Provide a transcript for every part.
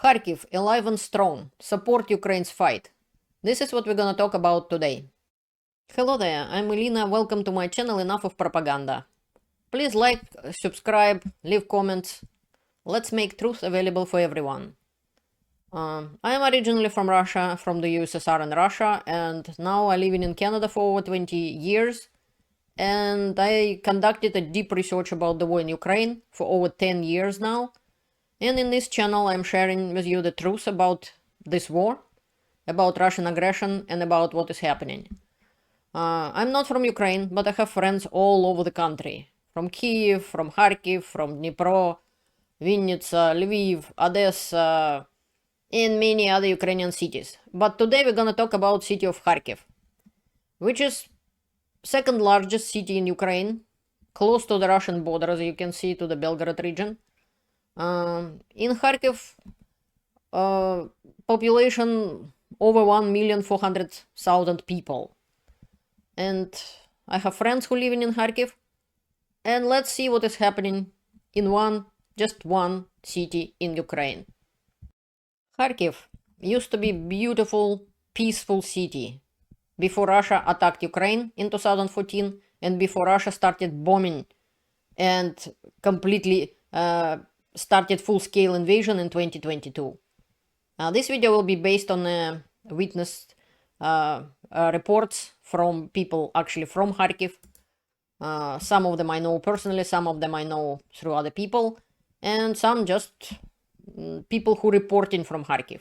Kharkiv, alive and strong. Support Ukraine's fight. This is what we're gonna talk about today. Hello there, I'm Elena. Welcome to my channel Enough of Propaganda. Please like, subscribe, leave comments. Let's make truth available for everyone. I am originally from Russia, from the USSR and Russia, and now I'm living in Canada for over 20 years. And I conducted a deep research about the war in Ukraine for over 10 years now. And in this channel, I'm sharing with you the truth about this war, about Russian aggression, and about what is happening. I'm not from Ukraine, but I have friends all over the country. From Kiev, from Kharkiv, from Dnipro, Vinnytsia, Lviv, Odessa, and many other Ukrainian cities. But today we're gonna talk about city of Kharkiv, which is second largest city in Ukraine, close to the Russian border, as you can see, to the Belgorod region. In Kharkiv, population over 1,400,000 people. And I have friends who live in Kharkiv. And let's see what is happening in just one city in Ukraine. Kharkiv used to be beautiful, peaceful city before Russia attacked Ukraine in 2014 and before Russia started bombing and completely started full-scale invasion in 2022. This video will be based on witnessed reports from people actually from Kharkiv. Some of them I know personally, some of them I know through other people, and some just people who reporting from Kharkiv.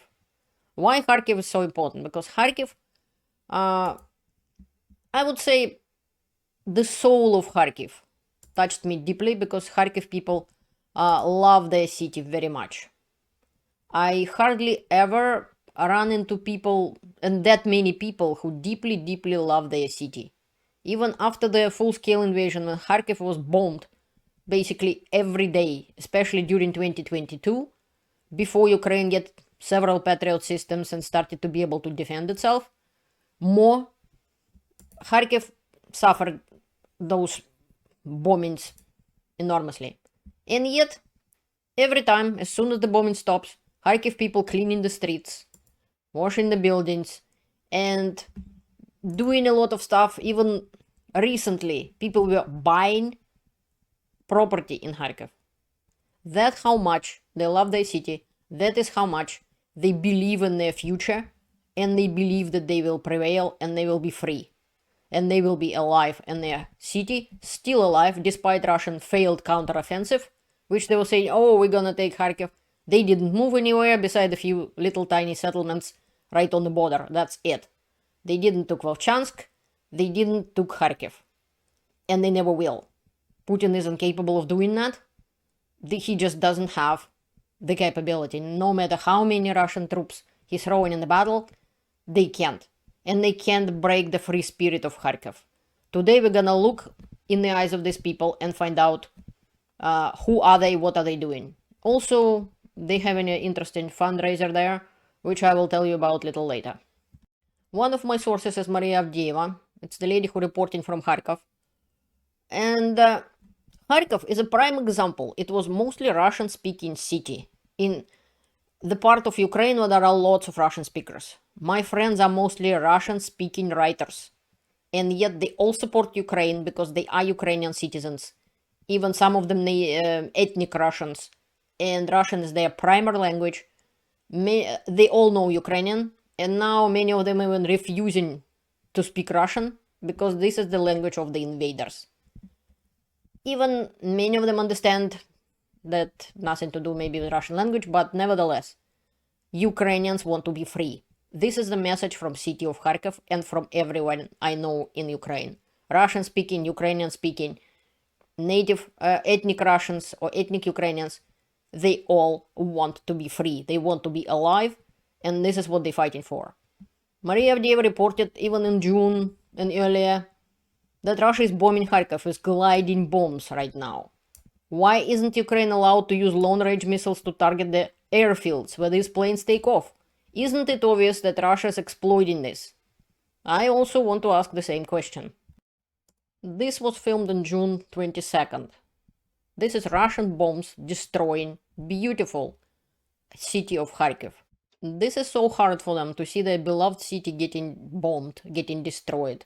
Why Kharkiv is so important? Because Kharkiv, I would say the soul of Kharkiv touched me deeply because Kharkiv people love their city very much. I hardly ever run into people, and that many people, who deeply, deeply love their city. Even after the full-scale invasion, when Kharkiv was bombed basically every day, especially during 2022, before Ukraine get several Patriot systems and started to be able to defend itself, Kharkiv suffered those bombings enormously. And yet, every time, as soon as the bombing stops, Kharkiv people cleaning the streets, washing the buildings, and doing a lot of stuff. Even recently, people were buying property in Kharkiv. That's how much they love their city. That is how much they believe in their future, and they believe that they will prevail and they will be free. And they will be alive, and their city still alive despite Russian failed counteroffensive, which they will say, oh, we're gonna take Kharkiv. They didn't move anywhere beside a few little tiny settlements right on the border. That's it. They didn't took Volchansk. They didn't took Kharkiv. And they never will. Putin is incapable of doing that. He just doesn't have the capability. No matter how many Russian troops he's throwing in the battle, they can't. And they can't break the free spirit of Kharkiv. Today we're gonna look in the eyes of these people and find out who are they, what are they doing. Also, they have an interesting fundraiser there, which I will tell you about a little later. One of my sources is Maria Avdieva. It's the lady who reporting from Kharkov. And Kharkov is a prime example. It was mostly Russian-speaking city in the part of Ukraine where there are lots of Russian speakers. My friends are mostly Russian-speaking writers. And yet they all support Ukraine because they are Ukrainian citizens. Even some of them ethnic Russians. And Russian is their primary language. They all know Ukrainian. And now many of them even refusing to speak Russian because this is the language of the invaders. Even many of them understand that nothing to do maybe with Russian language, but nevertheless, Ukrainians want to be free. This is the message from city of Kharkiv and from everyone I know in Ukraine. Russian speaking, Ukrainian speaking, native ethnic Russians or ethnic Ukrainians, they all want to be free. They want to be alive, and this is what they're fighting for. Maria Avdieva reported even in June and earlier that Russia is bombing Kharkiv with gliding bombs right now. Why isn't Ukraine allowed to use long-range missiles to target the airfields where these planes take off? Isn't it obvious that Russia is exploiting this? I also want to ask the same question. This was filmed on June 22nd. This is Russian bombs destroying beautiful city of Kharkiv. This is so hard for them to see their beloved city getting bombed, getting destroyed.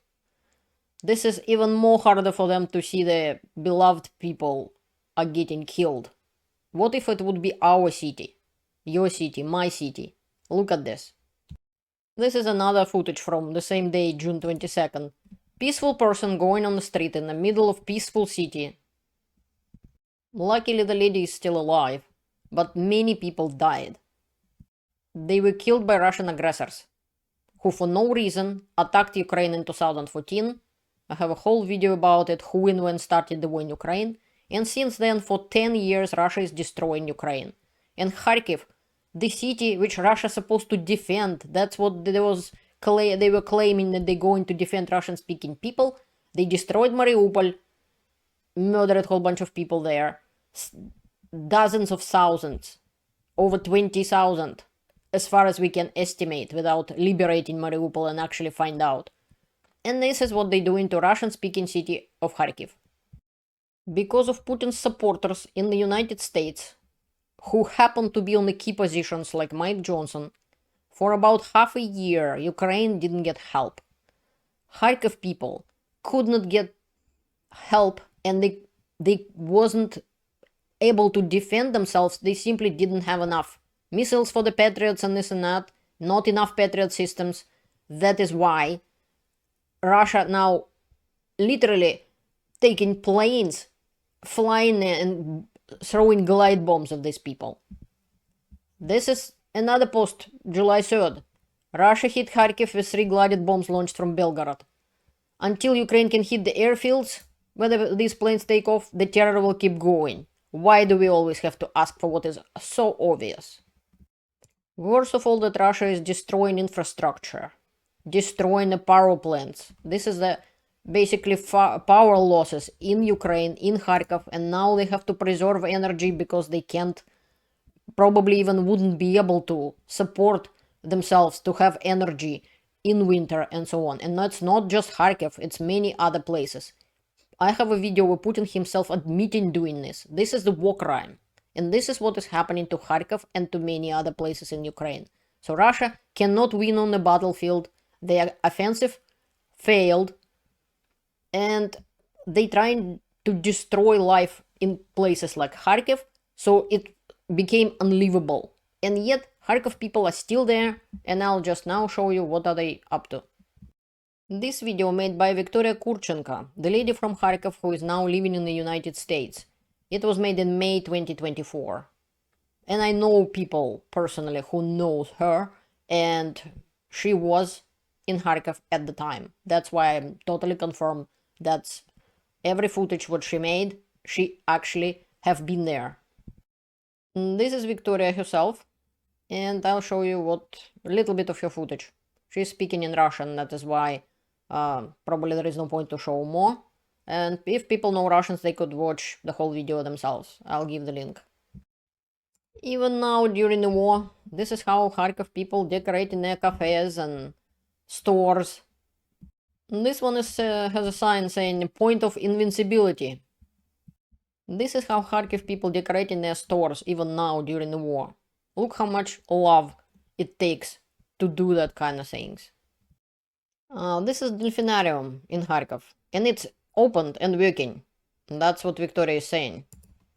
This is even more harder for them to see their beloved people are getting killed. What if it would be our city? Your city, my city. Look at this. This is another footage from the same day, June 22nd. Peaceful person going on the street in the middle of peaceful city. Luckily the lady is still alive, but many people died. They were killed by Russian aggressors, who for no reason attacked Ukraine in 2014. I have a whole video about it, who and when started the war in Ukraine. And since then, for 10 years, Russia is destroying Ukraine. And Kharkiv, the city which Russia is supposed to defend, that's what they were claiming, that they're going to defend Russian-speaking people. They destroyed Mariupol, murdered a whole bunch of people there. Dozens of thousands, over 20,000, as far as we can estimate, without liberating Mariupol and actually find out. And this is what they do into Russian-speaking city of Kharkiv. Because of Putin's supporters in the United States, who happen to be on the key positions like Mike Johnson, for about half a year, Ukraine didn't get help. Kharkiv people could not get help, and they wasn't able to defend themselves. They simply didn't have enough missiles for the Patriots and this and that, not enough Patriot systems. That is why Russia now literally taking planes, flying and throwing glide bombs at these people. This is another post, July 3rd. Russia hit Kharkiv with 3 glided bombs launched from Belgorod. Until Ukraine can hit the airfields where these planes take off, the terror will keep going. Why do we always have to ask for what is so obvious? Worst of all, that Russia is destroying infrastructure, destroying the power plants. This is the basically power losses in Ukraine, in Kharkov, and now they have to preserve energy because they can't, probably even wouldn't be able to support themselves to have energy in winter and so on. And that's not just Kharkiv, it's many other places. I have a video where Putin himself admitting doing this. This is the war crime. And this is what is happening to Kharkov and to many other places in Ukraine. So Russia cannot win on the battlefield. Their offensive failed. And they trying to destroy life in places like Kharkiv. So it became unlivable. And yet Kharkov people are still there. And I'll just now show you what are they up to. This video made by Viktoria Kurchenko, the lady from Kharkov who is now living in the United States. It was made in May 2024. And I know people personally who knows her, and she was in Kharkov at the time. That's why I'm totally confirmed that's every footage what she made, she actually have been there. And this is Victoria herself, and I'll show you a little bit of her footage. She's speaking in Russian, that is why probably there is no point to show more. And if people know Russians, they could watch the whole video themselves. I'll give the link. Even now, during the war, this is how Kharkov people decorate in their cafes and stores. And this one has a sign saying point of invincibility. This is how Kharkiv people decorate in their stores, even now, during the war. Look how much love it takes to do that kind of things. This is Delfinarium in Kharkov, and it's opened and working. And that's what Victoria is saying.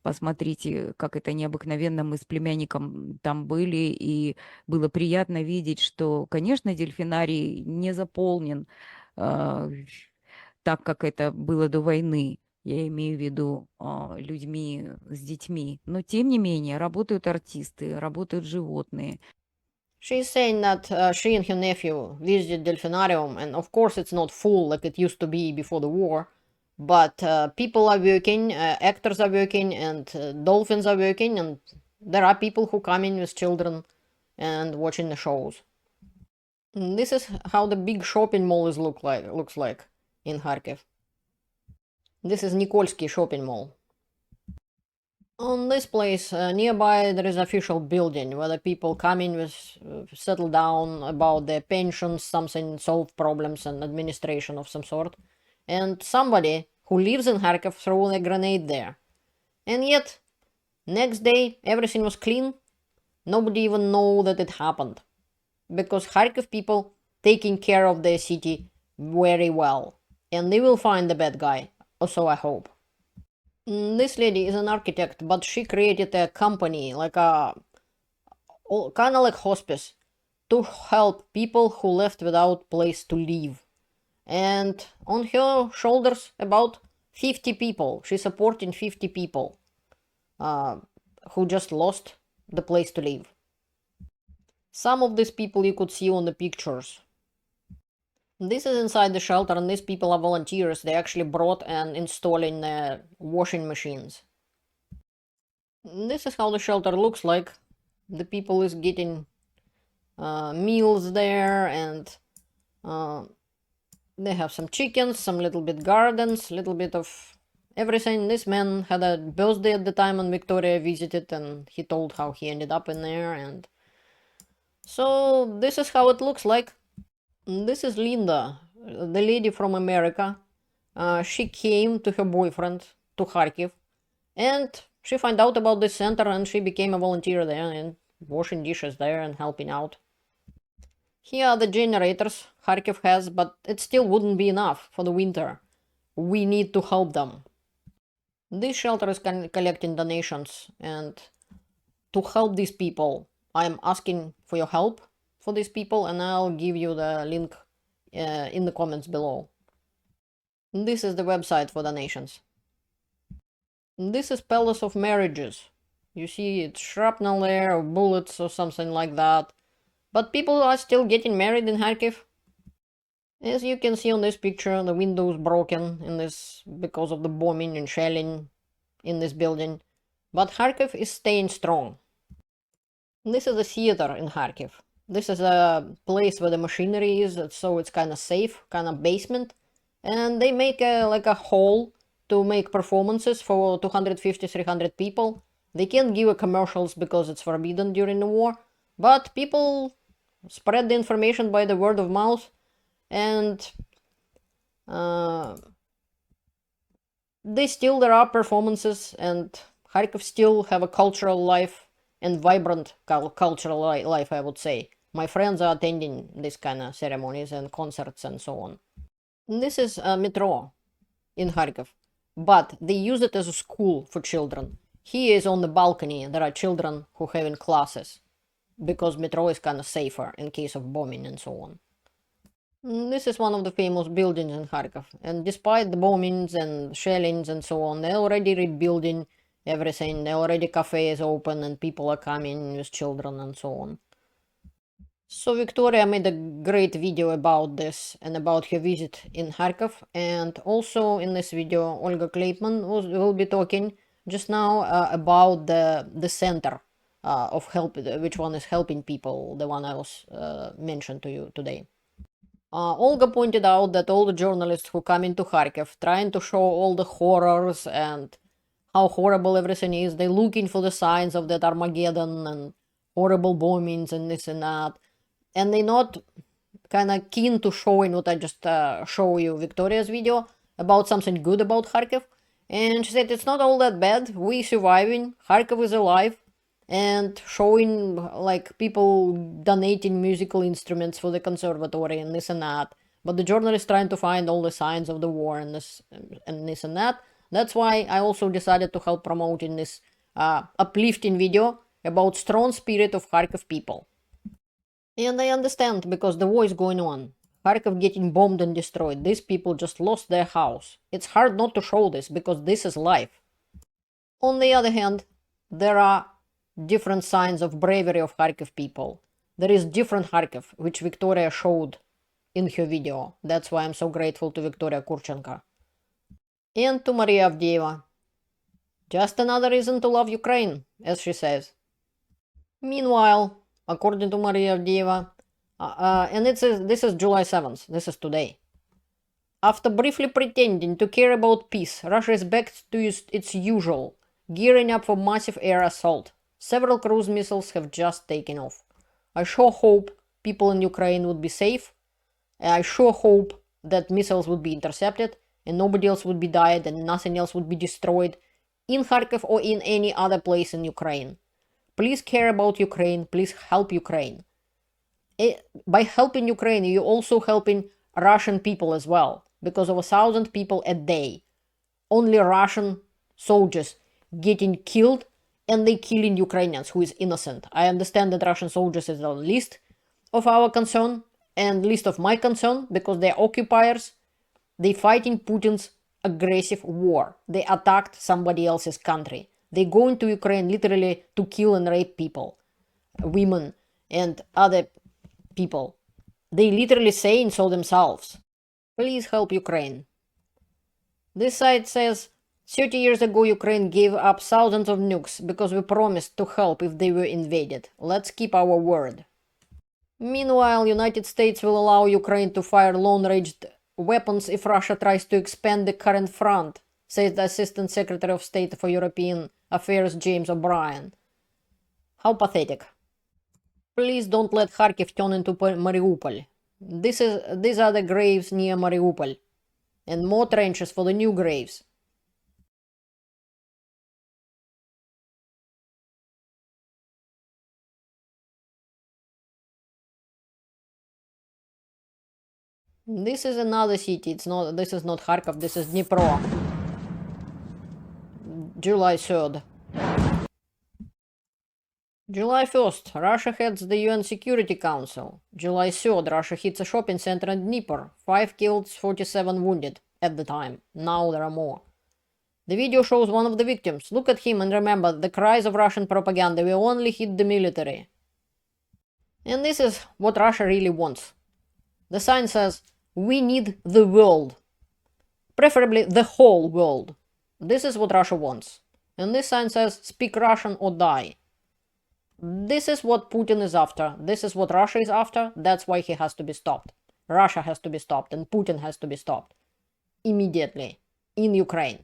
Посмотрите, как это необыкновенно. Мы с племянником там были, и было приятно видеть, что, конечно, дельфинарий не заполнен так, как это было до войны. Я имею в виду людьми с детьми. Но, тем не менее, работают артисты, работают животные. She's saying that she and her nephew visited Delfinarium, and of course it's not full like it used to be before the war, but people are working, actors are working, and dolphins are working, and there are people who come in with children and watching the shows. And this is how the big shopping mall looks like in Kharkiv. This is Nikolsky shopping mall. On this place, nearby, there is an official building where the people come in with settle down about their pensions, something, solve problems and administration of some sort. And somebody who lives in Kharkiv threw a grenade there. And yet, next day, everything was clean. Nobody even know that it happened. Because Kharkiv people taking care of their city very well. And they will find the bad guy, or so I hope. This lady is an architect, but she created a company, like a kind of like hospice, to help people who left without place to live. And on her shoulders, about 50 people. She's supporting 50 people who just lost the place to live. Some of these people you could see on the pictures. This is inside the shelter, and these people are volunteers. They actually brought and installing washing machines. This is how the shelter looks like. The people is getting meals there, and they have some chickens, some little bit gardens, little bit of everything. This man had a birthday at the time when Victoria visited, and he told how he ended up in there. And so this is how it looks like. This is Linda, the lady from America. She came to her boyfriend to Kharkiv, and she found out about this center, and she became a volunteer there and washing dishes there and helping out. Here are the generators Kharkiv has, but it still wouldn't be enough for the winter. We need to help them. This shelter is collecting donations, and to help these people, I'm asking for your help for these people, and I'll give you the link in the comments below. This is the website for donations. This is Palace of Marriages. You see it's shrapnel there, or bullets or something like that. But people are still getting married in Kharkiv. As you can see on this picture, the window is broken in this because of the bombing and shelling in this building. But Kharkiv is staying strong. This is a theater in Kharkiv. This is a place where the machinery is, so it's kind of safe, kind of basement. And they make like a hall to make performances for 250, 300 people. They can't give commercials because it's forbidden during the war. But people spread the information by the word of mouth. And there are performances, and Kharkiv still have a cultural life and vibrant cultural life, I would say. My friends are attending these kind of ceremonies and concerts and so on. This is a metro in Kharkiv, but they use it as a school for children. Here is on the balcony, there are children who have in classes, because metro is kind of safer in case of bombing and so on. This is one of the famous buildings in Kharkiv, and despite the bombings and shellings and so on, they're already rebuilding everything. There already cafes open and people are coming with children and so on. So Victoria made a great video about this and about her visit in Kharkiv, and also in this video Olga Kleitman will be talking just now about the center of help, which one is helping people, the one I was mentioned to you today. Olga pointed out that all the journalists who come into Kharkiv trying to show all the horrors and how horrible everything is, they're looking for the signs of that Armageddon and horrible bombings and this and that. And they're not kind of keen to showing what I just show you Victoria's video about something good about Kharkiv. And she said it's not all that bad. We surviving. Kharkiv is alive. And showing like people donating musical instruments for the conservatory and this and that. But the journalist trying to find all the signs of the war and this and that. That's why I also decided to help promoting this uplifting video about strong spirit of Kharkiv people. And I understand, because the war is going on. Kharkiv getting bombed and destroyed. These people just lost their house. It's hard not to show this, because this is life. On the other hand, there are different signs of bravery of Kharkiv people. There is different Kharkiv, which Victoria showed in her video. That's why I'm so grateful to Victoria Kurchenko. And to Maria Avdeeva. Just another reason to love Ukraine, as she says. Meanwhile, according to Maria Avdeeva, and this is July 7th, this is today. After briefly pretending to care about peace, Russia is back to its usual, gearing up for massive air assault. Several cruise missiles have just taken off. I sure hope people in Ukraine would be safe. I sure hope that missiles would be intercepted and nobody else would be died and nothing else would be destroyed in Kharkiv or in any other place in Ukraine. Please care about Ukraine. Please help Ukraine. By helping Ukraine, you're also helping Russian people as well, because of 1,000 people a day. Only Russian soldiers getting killed, and they killing Ukrainians who is innocent. I understand that Russian soldiers is the least of our concern and least of my concern, because they're occupiers. They fighting Putin's aggressive war. They attacked somebody else's country. They go into Ukraine literally to kill and rape people, women and other people. They literally saying so themselves. Please help Ukraine. This site says 30 years ago Ukraine gave up thousands of nukes because we promised to help if they were invaded. Let's keep our word. Meanwhile, United States will allow Ukraine to fire long-ranged weapons if Russia tries to expand the current front, says the Assistant Secretary of State for European Affairs James O'Brien. How pathetic. Please don't let Kharkiv turn into Mariupol. These are the graves near Mariupol, and more trenches for the new graves. This is another city. This is not Kharkov, this is Dnipro. July 3rd. July 1st, Russia heads the UN Security Council. July 3rd, Russia hits a shopping center in Dnipro. 5 killed, 47 wounded at the time. Now there are more. The video shows one of the victims. Look at him and remember, the cries of Russian propaganda will only hit the military. And this is what Russia really wants. The sign says, we need the world. Preferably the whole world. This is what Russia wants. And this sign says, speak Russian or die. This is what Putin is after. This is what Russia is after. That's why he has to be stopped. Russia has to be stopped and Putin has to be stopped. Immediately. In Ukraine.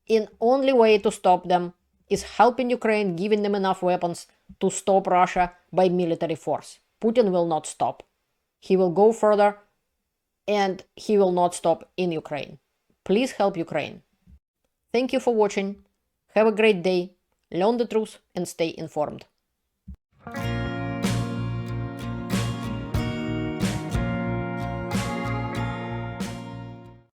The only way to stop them is helping Ukraine, giving them enough weapons to stop Russia by military force. Putin will not stop. He will go further and he will not stop in Ukraine. Please help Ukraine. Thank you for watching. Have a great day. Learn the truth and stay informed.